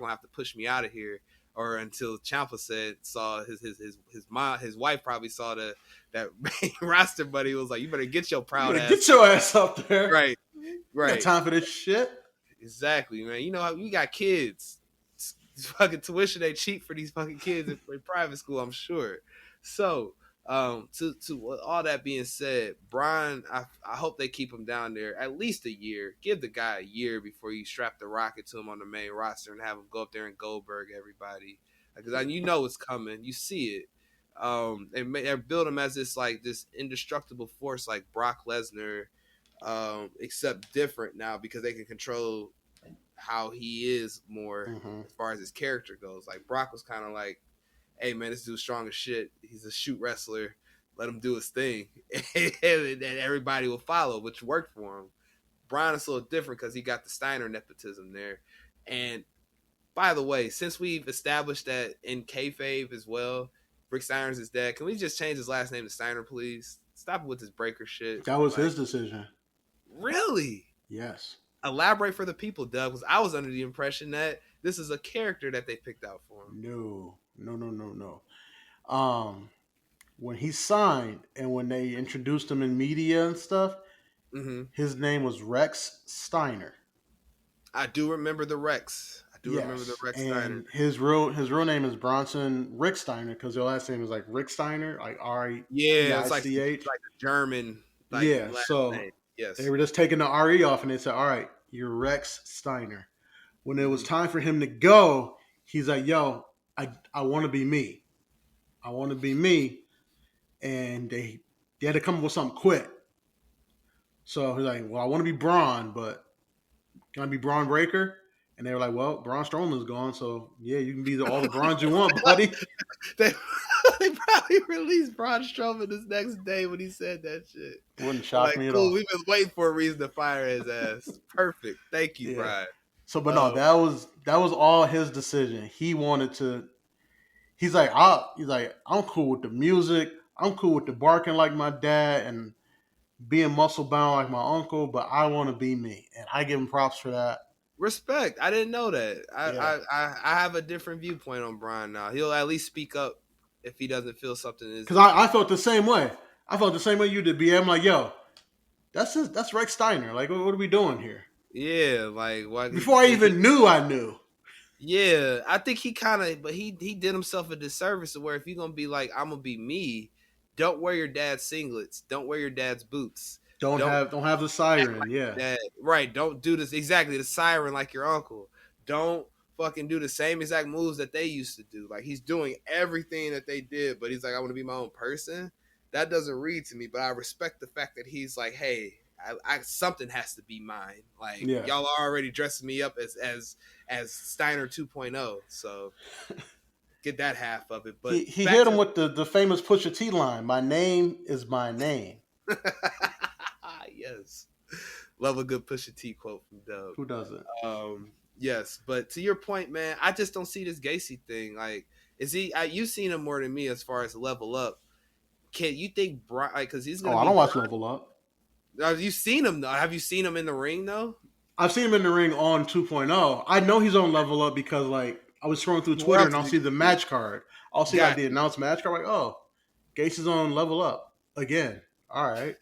gonna have to push me out of here. Or until Ciampa saw his wife probably saw that main roster buddy was like, you better get your proud ass. Get your ass up there. Right. Got time for this shit. Exactly, man. You know how you got kids. It's fucking tuition they cheap for these fucking kids in private school, I'm sure. So, to all that being said, Brian, I hope they keep him down there at least a year. Give the guy a year before you strap the rocket to him on the main roster and have him go up there and Goldberg everybody, because you know it's coming. You see it. They build him as this indestructible force like Brock Lesnar, except different now because they can control how he is more as far as his character goes. Like Brock was kind of like, hey man, this dude's strong as shit. He's a shoot wrestler. Let him do his thing, and everybody will follow, which worked for him. Brian is a little different because he got the Steiner nepotism there. And by the way, since we've established that in kayfabe as well, Rick Steiner's his dad, can we just change his last name to Steiner, please? Stop it with this breaker shit. That was his decision. Really? Yes. Elaborate for the people, Doug, because I was under the impression that this is a character that they picked out for him. No. When he signed and when they introduced him in media and stuff, his name was Rex Steiner. I do remember the Rex. Remember the Rex and Steiner. His real name is Bronson Rick Steiner because their last name is like Rick Steiner, like R-E-I-C-H. Yeah, it's like a German. So name. Yes, they were just taking the R-E off and they said, all right, you're Rex Steiner. When it was time for him to go, he's like, yo, I want to be me. I want to be me. And they had to come up with something quick. So he's like, well, I want to be Braun, but can I be Braun Breaker? And they were like, well, Braun Strowman's gone, so yeah, you can be all the Brauns you want, buddy. they probably released Braun Strowman this next day when he said that shit. Wouldn't shock me at all. We've been waiting for a reason to fire his ass. Perfect. Thank you, Brian. So, but no, that was all his decision. He wanted to. He's like, I'm cool with the music. I'm cool with the barking like my dad and being muscle bound like my uncle, but I want to be me, and I give him props for that. Respect. I didn't know that. I have a different viewpoint on Brian now. He'll at least speak up if he doesn't feel something is. Because I felt the same way. I felt the same way you did, BM. I'm like, yo, that's Rex Steiner. Like, what are we doing here? Yeah, like what? Before I even knew, I knew. Yeah, I think he did himself a disservice to where if you're gonna be like, I'm gonna be me, don't wear your dad's singlets, don't wear your dad's boots. Don't have the siren, like yeah. Dad. Right, don't do this exactly the siren like your uncle. Don't fucking do the same exact moves that they used to do. Like he's doing everything that they did, but he's like, I want to be my own person. That doesn't read to me, but I respect the fact that he's like, hey, I something has to be mine. Like y'all are already dressing me up as Steiner 2.0, so get that half of it. But he hit him with the famous Pusha T line, my name is my name. Yes. Love a good Pusha T quote from Dub. Who doesn't? Yes, but to your point, man, I just don't see this Gacy thing. Like, is he? You've seen him more than me as far as level up. Can you think Brian? Because he's gonna. I don't watch Level Up. Have you seen him though? Have you seen him in the ring though? I've seen him in the ring on 2.0. I know he's on Level Up because like I was scrolling through Twitter and I'll see the match card. I'll see like the announced match card. Like, oh, Gacy's on Level Up again. All right.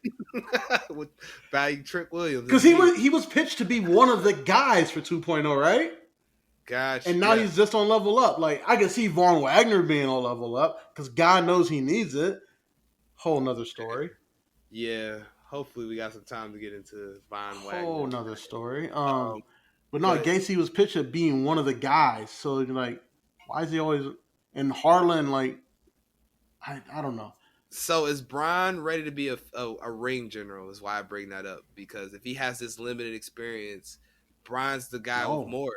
With value Trick Williams. Because he was pitched to be one of the guys for 2.0, right? Gosh. And now he's just on Level Up. Like, I can see Von Wagner being on Level Up because God knows he needs it. Whole nother story. Yeah. Hopefully we got some time to get into Von Wagner. Whole nother story. But no, Gacy was pitched at being one of the guys. So, like, why is he always in Harlan? Like, I don't know. So is Braun ready to be a ring general? Is why I bring that up, because if he has this limited experience, Braun's the guy with more.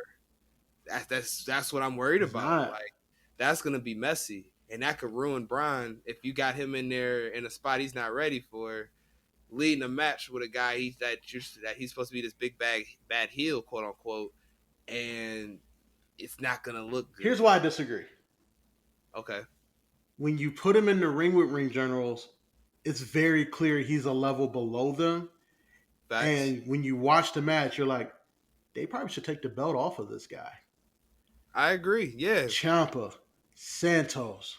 That's what I'm worried about. Like that's gonna be messy, and that could ruin Braun if you got him in there in a spot he's not ready for, leading a match with a guy that he's supposed to be this big bad heel, quote unquote, and it's not gonna look good. Here's why I disagree. Okay. When you put him in the ring with ring generals, it's very clear he's a level below them. Facts. And when you watch the match, you're like, they probably should take the belt off of this guy. I agree. Yeah, Ciampa, Santos.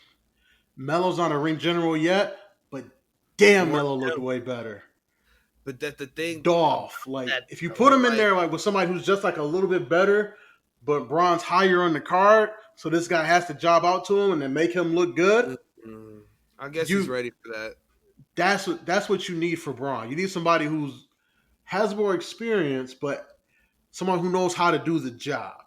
Melo's not a ring general yet, but damn, more Melo looked him. way better. But that the thing about Dolph, like that if you put though, him in like, there like with somebody who's just like a little bit better, but Braun's higher on the card, so this guy has to job out to him and then make him look good. mm, I guess he's You ready for that. that's what you need for Braun. You need somebody who's has more experience, but someone who knows how to do the job.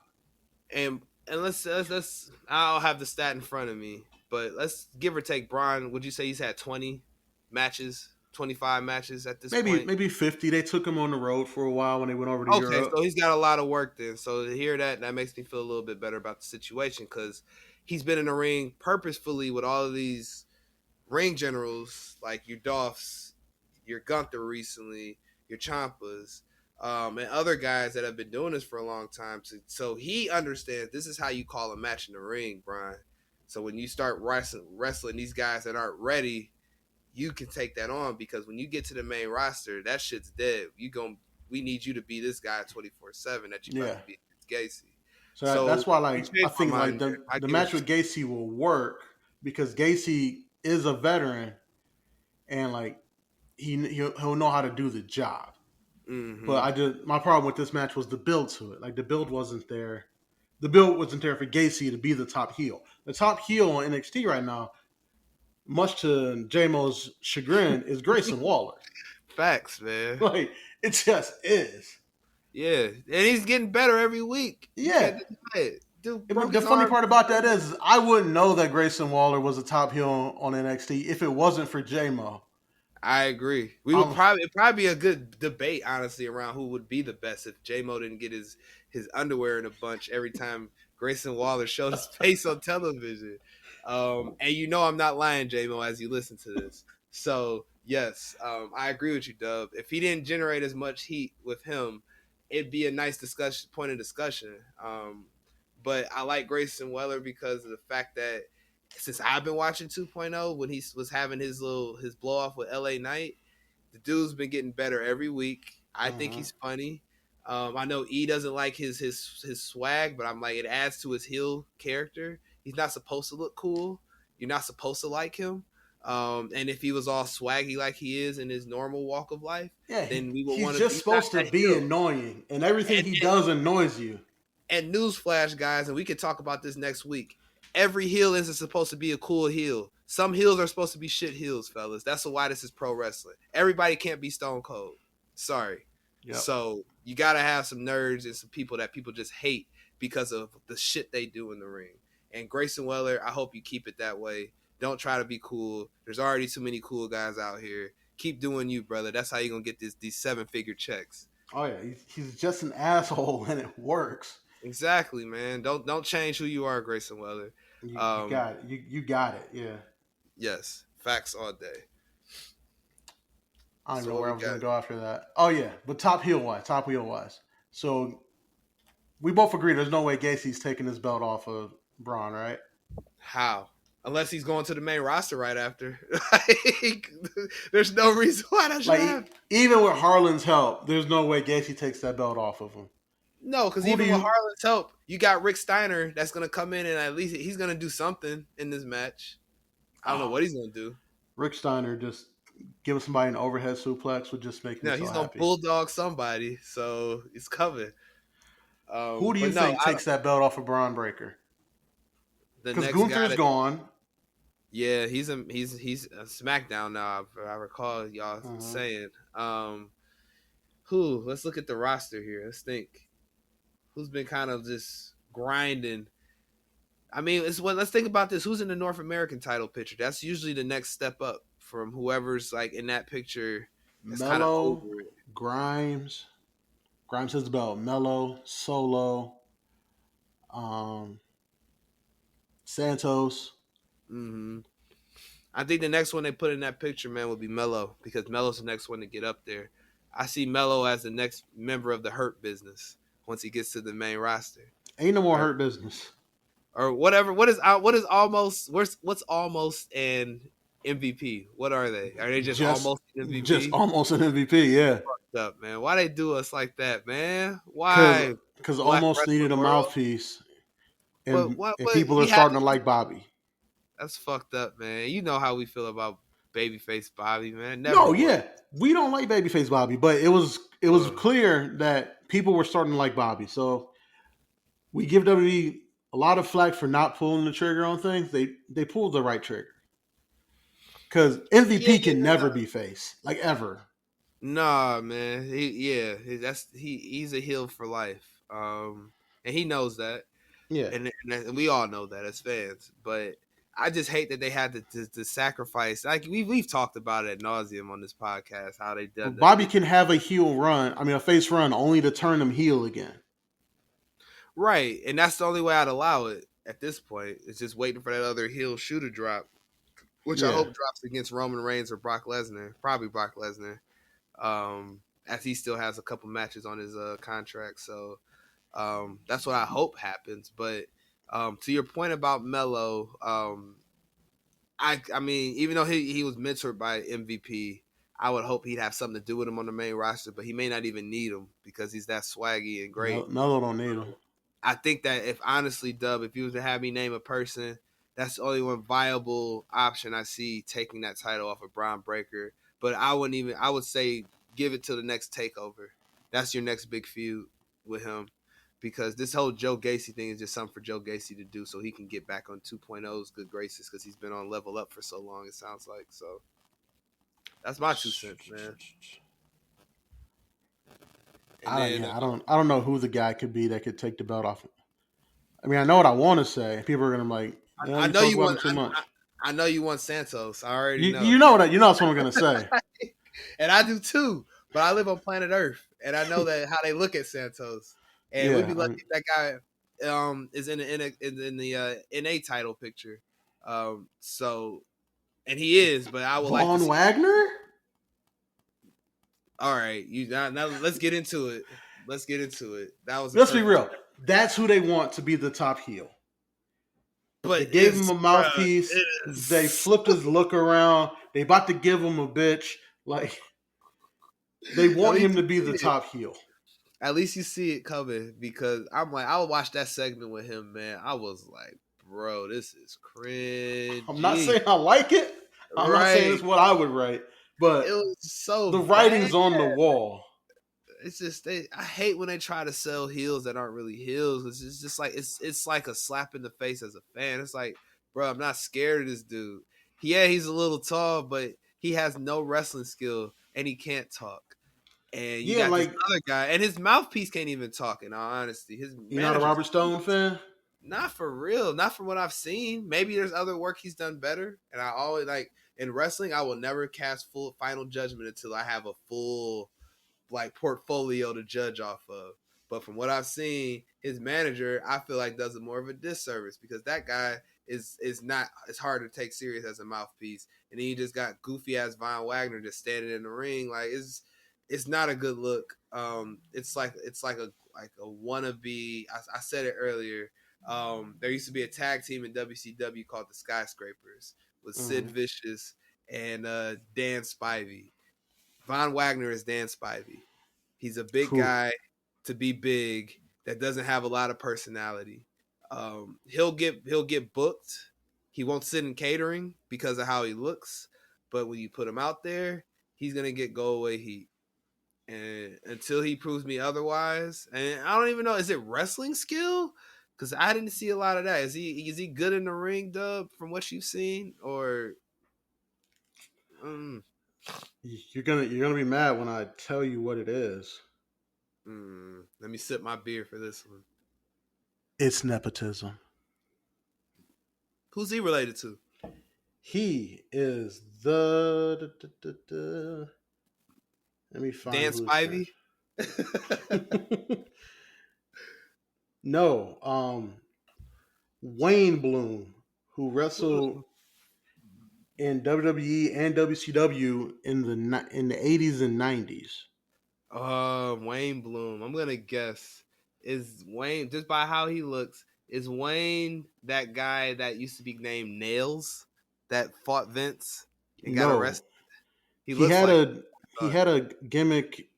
And let's I don't have the stat in front of me, but let's give or take Braun. Would you say he's had 20 matches, 25 matches at this Maybe point? maybe 50. They took him on the road for a while when they went over to Okay, Europe. so he's got a lot of work then. So to hear that, that makes me feel a little bit better about the situation because he's been in the ring purposefully with all of these ring generals like your Dolphs, your Gunther recently, your Champas, and other guys that have been doing this for a long time. So he understands this is how you call a match in the ring, Brian. So when you start wrestling these guys that aren't ready, you can take that on because when you get to the main roster, that shit's dead. We need you to be this guy 24/7 that you about Yeah. to be against Gacy. So that's So why you like I changed my think like mind the there. I the get what match you're with saying. Gacy will work because Gacy is a veteran and like he'll know how to do the job. But Mm-hmm. my problem with this match was the build to it. Like the build wasn't there. The build wasn't there for Gacy to be the top heel. The top heel on NXT right now, much to JMO's chagrin, is Grayson Waller. Facts, man. Like it just is. Yeah, and he's getting better every week. You Yeah. can't deny it. Dude broke The his funny arm. part about that is I wouldn't know that Grayson Waller was a top heel on NXT if it wasn't for JMO. I agree. We would Um, probably be a good debate, honestly, around who would be the best if J Mo didn't get his underwear in a bunch every time Grayson Waller showed his face on television. And you know I'm not lying, J Mo, as you listen to this. So yes, I agree with you, Dub. If he didn't generate as much heat with him, it'd be a nice discussion point of discussion. But I like Grayson Weller because of the fact that since I've been watching 2.0 when he was having his blow off with LA Knight, the dude's been getting better every week. I think mhm. he's funny. I know E doesn't like his swag, but I'm like it adds to his heel character. He's not supposed to look cool. You're not supposed to like him. And if he was all swaggy like he is in his normal walk of life, Yeah, then we would he's want to. just He's not supposed to that be heel. annoying, and everything And, he and does annoys you. and newsflash, guys, and we can talk about this next week. Every heel isn't supposed to be a cool heel. Some heels are supposed to be shit heels, fellas. That's why this is pro wrestling. Everybody can't be Stone Cold. Sorry. Yep. So you gotta have some nerds and some people that people just hate because of the shit they do in the ring. And Grayson Weller, I hope you keep it that way. Don't try to be cool. There's already too many cool guys out here. Keep doing you, brother. That's how you're gonna get these 7-figure checks. Oh yeah, he's just an asshole, and it works. Exactly, man. Don't change who you are, Grayson Weller. You Um, got it. You got it. Yeah. yes, facts all day. I don't even So know what where I we was going got? to go after that. Oh yeah, but top heel wise. So we both agree there's no way Gacy's taking his belt off of Braun, right? How? Unless he's going to the main roster right after. Like, there's no reason why that should happen. Like even with Harlan's help, there's no way Gacy takes that belt off of him. No, because Who do even with you? Harlan's help, you got Rick Steiner that's gonna come in and at least he's gonna do something in this match. I don't know Oh, what he's gonna do. Rick Steiner just giving somebody an overhead suplex would just make me No, so he's gonna happy. bulldog somebody, so it's coming. Who do you But no, think takes that belt off of Braun Breaker? the Because next guy Gunther's that gone. yeah, he's a SmackDown now. If I recall y'all Uh-huh. saying. Who? Let's look at the roster here. Let's think. Who's been kind of just grinding? I mean, let's think about this. Who's in the North American title picture? That's usually the next step up from whoever's like in that picture. That's kind of Mello, over it. Grimes. Grimes has the belt. Mello, Solo, um, Santos. Hmm. I think the next one they put in that picture, man, would be Mello because Mello's the next one to get up there. I see Mello as the next member of the Hurt Business once he gets to the main roster. Ain't no more Or hurt business. or whatever. What is almost? What's almost an MVP? What are they? Are they just Just almost an just MVP? almost an MVP, yeah. Up, man. Why they do us like that, man? Cause Why? cause Black almost wrestling needed a world. mouthpiece. But and what? and But people are he had starting to like Bobby. that's fucked up, man. You know how we feel about babyface Bobby, man. It never No, worked. yeah, we don't like babyface Bobby, but it was Uh, clear that people were starting to like Bobby. So we give WWE a lot of flack for not pulling the trigger on things. They pulled the right trigger because yeah, MVP can never be face like ever. nah, man. He's a heel for life. And he knows that, Yeah, and we all know that as fans. But I just hate that they had to sacrifice. Like we've talked about it ad nauseum on this podcast how they done but that. They Bobby did can have a heel run. I mean, a face run only to turn him heel again. right, and that's the only way I'd allow it at this point. It's just waiting for that other heel shoe to drop, which I Yeah, hope drops against Roman Reigns or Brock Lesnar. Probably Brock Lesnar. As he still has a couple matches on his contract. So that's what I hope happens. But to your point about Melo, I mean, even though he was mentored by MVP, I would hope he'd have something to do with him on the main roster. But he may not even need him because he's that swaggy and great. Melo don't need him. I think that if honestly, Dub, if you was to have me name a person, that's the only one viable option I see taking that title off of Braun Breaker. But I wouldn't even. I would say give it to the next takeover. That's your next big feud with him, because this whole Joe Gacy thing is just something for Joe Gacy to do so he can get back on 2.0's good graces because he's been on Level Up for so long. It sounds like so. That's my 2 cents, man. And then I don't know who the guy could be that could take the belt off. I mean, I know what I want to say. People are gonna be like, I you know talk you about him want. too much. I know you want Santos. I already You know. you know that you know that's what I'm gonna say. And I do too. But I live on planet Earth, and I know that how they look at Santos. And we'd Yeah, be lucky if that guy is in the NA title picture. So and he is, but I would like to Von see. Wagner. All right, you now let's get into it. Let's get into it. That was a Let's be perfect. real. That's who they want to be the top heel. They But gave him is a mouthpiece. They is flipped his look around. They about to give him a bitch. Like they at want least him you to be see the it. top heel. At least you see it coming because I'm like, I would watch that segment with him, man. I was like, bro, this is I'm not cringy. saying I like it. I'm not saying Right. it's what I would write, It but was so the bad. writing's on the wall. It's just I hate when they try to sell heels that aren't really heels. It's just like it's like a slap in the face as a fan. It's like, bro, I'm not scared of this dude. Yeah, he's a little tall, but he has no wrestling skill and he can't talk. And you Yeah, got this like other guy, and his mouthpiece can't even talk. In all honesty, his you're not a manager's Robert Stone fan. not for real, not from what I've seen. Maybe there's other work he's done better. And I always like in wrestling, I will never cast full final judgment until I have a full like portfolio to judge off of. But from what I've seen, his manager, I feel like does it more of a disservice because that guy is not. It's hard to take serious as a mouthpiece, and then you just got goofy ass Von Wagner just standing in the ring. Like it's not a good look. It's like a wannabe. I said it earlier. There used to be a tag team in WCW called the Skyscrapers with Sid Mm-hmm. Vicious and Dan Spivey. Von Wagner is Dan Spivey. He's a big Who? guy to be big that doesn't have a lot of personality. He'll get booked. He won't sit in catering because of how he looks. But when you put him out there, he's gonna get go away heat. And until he proves me otherwise, and I don't even know, is it wrestling skill? Because I didn't see a lot of that. Is he good in the ring, Dub? From what you've seen, or mm, You're gonna be mad when I tell you what it is. let me sip my beer for this one. It's nepotism. Who's he related to? He is the. Let me find Dan who's Spivey. no, Wayne Bloom, who wrestled in WWE and WCW in the 80s and 90s. Wayne Bloom. I'm gonna guess is Wayne just by how he looks. Is Wayne that guy that used to be named Nails that fought Vince and got No, arrested? He he looks had like a he thought. had a gimmick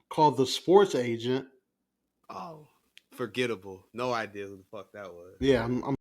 called the Sports Agent. Oh, forgettable. No idea who the fuck that was. Yeah, I'm